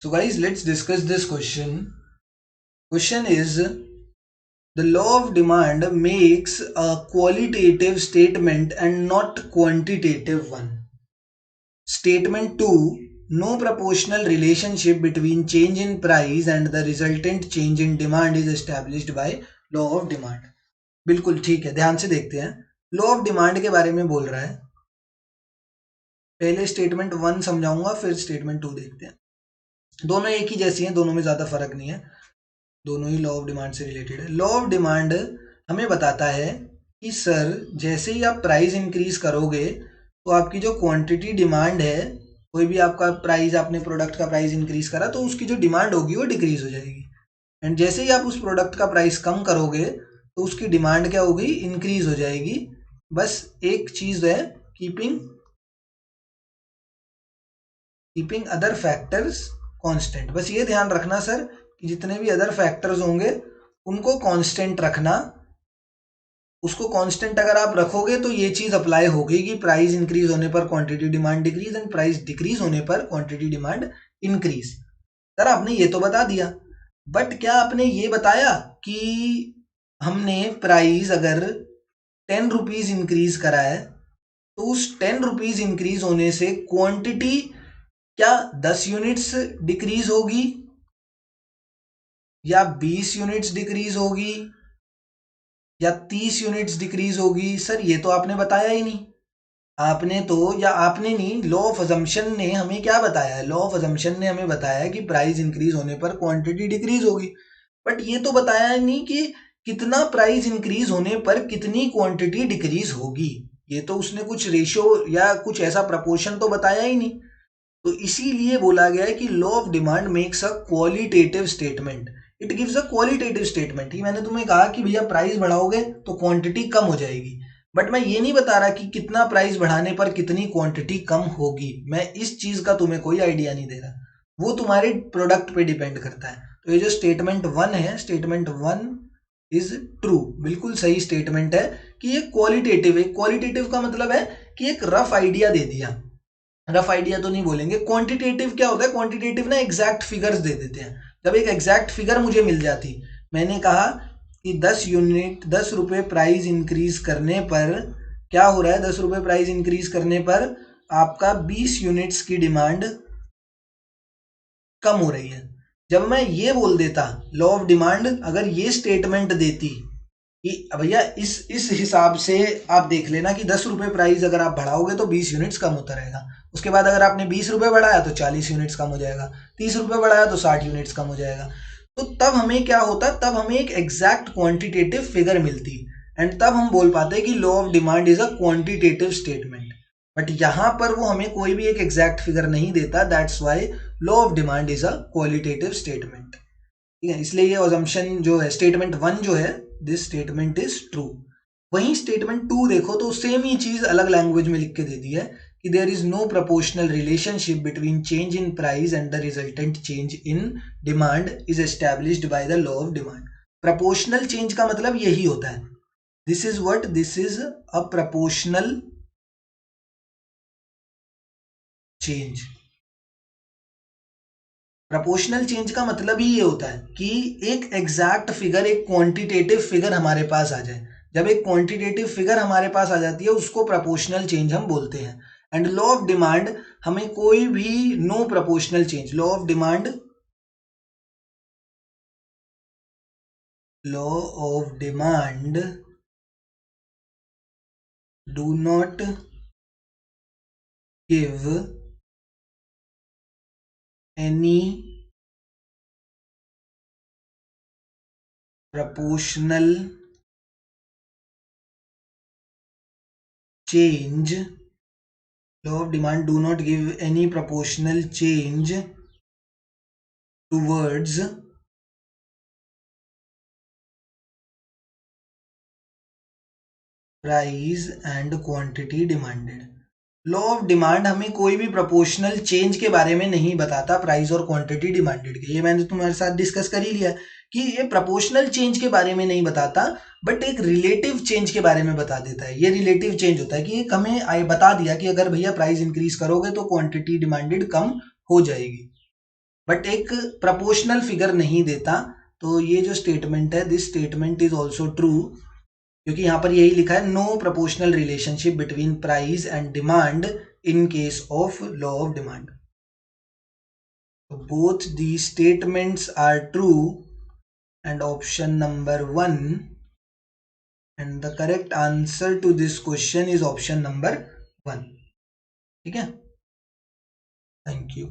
So guys, let's discuss this question. Question is, the law of demand makes a qualitative statement and not quantitative one. Statement 2, no proportional relationship between change in price and the resultant change in demand is established by law of demand. बिल्कुल ठीक है, ध्यान से देखते हैं. Law of demand के बारे में बोल रहा है. पहले स्टेटमेंट 1 समझाऊंगा, फिर स्टेटमेंट 2 देखते हैं. दोनों एक ही जैसी हैं, दोनों में ज़्यादा फर्क नहीं है, दोनों ही लॉ ऑफ डिमांड से रिलेटेड है. लॉ ऑफ डिमांड हमें बताता है कि सर जैसे ही आप प्राइस इंक्रीज करोगे तो आपकी जो क्वांटिटी डिमांड है, कोई भी आपका प्राइस, आपने प्रोडक्ट का प्राइस इंक्रीज करा तो उसकी जो डिमांड होगी वो डिक्रीज हो जाएगी. एंड जैसे ही आप उस प्रोडक्ट का प्राइस कम करोगे तो उसकी डिमांड क्या होगी, इंक्रीज हो जाएगी. बस एक चीज है, कीपिंग अदर फैक्टर्स कांस्टेंट. बस ये ध्यान रखना सर कि जितने भी अदर फैक्टर्स होंगे उनको कांस्टेंट रखना. उसको कांस्टेंट अगर आप रखोगे तो ये चीज अप्लाई होगी कि प्राइस इंक्रीज होने पर quantity demand decrease and price decrease होने पर क्वांटिटी डिमांड इंक्रीज. सर आपने ये तो बता दिया, बट क्या आपने ये बताया कि हमने प्राइस अगर 10 रुपीज इंक्रीज करा है तो उस 10 रुपीज इंक्रीज होने से क्वांटिटी क्या 10 यूनिट्स डिक्रीज होगी या 20 यूनिट्स डिक्रीज होगी या 30 यूनिट्स डिक्रीज होगी? सर ये तो आपने बताया ही नहीं. आपने तो, या आपने नहीं, लॉ ऑफ अजम्पशन ने हमें क्या बताया है? लॉ ऑफ अजम्पशन ने हमें बताया कि प्राइस इंक्रीज होने पर क्वांटिटी डिक्रीज होगी, बट ये तो बताया नहीं कि कितना प्राइस इंक्रीज होने पर कितनी क्वांटिटी डिक्रीज होगी. ये तो उसने कुछ रेशियो या कुछ ऐसा प्रपोर्शन तो बताया ही नहीं. तो इसीलिए बोला गया है कि law of demand makes a qualitative statement. It gives a qualitative statement. ही मैंने तुम्हें कहा कि भैया प्राइस बढ़ाओगे तो क्वांटिटी कम हो जाएगी, बट मैं ये नहीं बता रहा कि कितना प्राइस बढ़ाने पर कितनी क्वांटिटी कम होगी. मैं इस चीज का तुम्हें कोई आइडिया नहीं दे रहा, वो तुम्हारे प्रोडक्ट पे डिपेंड करता है. तो ये जो स्टेटमेंट 1 है, स्टेटमेंट 1 इज ट्रू. बिल्कुल सही स्टेटमेंट है कि ये क्वालिटेटिव है. क्वालिटेटिव का मतलब है कि एक रफ आइडिया दे दिया. रफ आइडिया तो नहीं बोलेंगे. क्वांटिटेटिव क्या होता है? क्वांटिटेटिव ना एग्जैक्ट फिगर्स दे देते हैं. जब एक एग्जैक्ट फिगर मुझे मिल जाती, मैंने कहा कि 10 रुपए प्राइस इंक्रीज करने पर क्या हो रहा है, 10 रुपए प्राइस इंक्रीज करने पर आपका 20 यूनिट्स की डिमांड कम हो रही है. जब मैं ये बोल देता, लॉ ऑफ डिमांड अगर ये स्टेटमेंट देती कि भैया इस हिसाब से आप देख लेना कि 10 रुपए प्राइस अगर आप बढ़ाओगे तो 20 यूनिट्स कम होता रहेगा, उसके बाद अगर आपने 20 रुपए बढ़ाया तो 40 यूनिट्स कम हो जाएगा, 30 रुपए बढ़ाया तो 60 यूनिट्स कम हो जाएगा. तो तब हमें क्या होता, तब हमें एक एग्जैक्ट क्वांटिटेटिव फिगर मिलती एंड तब हम बोल पाते कि law of demand is a quantitative statement. But यहां पर वो हमें कोई भी एक एग्जैक्ट फिगर नहीं देता. That's why law of demand is a qualitative statement. ठीक है, इसलिए ये अजम्पशन जो है, स्टेटमेंट 1 जो है, दिस स्टेटमेंट इज ट्रू. वहीं स्टेटमेंट 2 देखो तो सेम ही चीज अलग लैंग्वेज में लिख के दे दी है कि there is no proportional relationship between change in price and the resultant change in demand is established by the law of demand. Proportional change का मतलब यही होता है. This is what, this is a proportional change. Proportional change का मतलब ही ये होता है कि एक एग्जैक्ट फिगर, एक क्वांटिटेटिव फिगर हमारे पास आ जाए. जब एक क्वांटिटेटिव फिगर हमारे पास आ जाती है उसको प्रोपोर्शनल चेंज हम बोलते हैं. एंड लॉ ऑफ डिमांड हमें कोई भी no proportional change, law of demand do not give any proportional change. Law of demand do not give any proportional change towards price and quantity demanded. Law of demand हमें कोई भी proportional change के बारे में नहीं बताता price और quantity demanded के. ये मैंने तुम्हारे साथ डिस्कस कर ही लिया कि ये प्रोपोर्शनल चेंज के बारे में नहीं बताता, बट एक रिलेटिव चेंज के बारे में बता देता है. ये रिलेटिव चेंज होता है कि एक हमें बता दिया कि अगर भैया प्राइस इंक्रीज करोगे तो क्वांटिटी डिमांडेड कम हो जाएगी. बट एक प्रपोर्शनल फिगर नहीं देता। तो ये जो स्टेटमेंट है, this statement is also true, क्योंकि यहां पर यही लिखा है, no proportional relationship between price and demand in case of law of demand. Both the statements are true and option number 1, and the correct answer to this question is option number 1। ठीक है, thank you.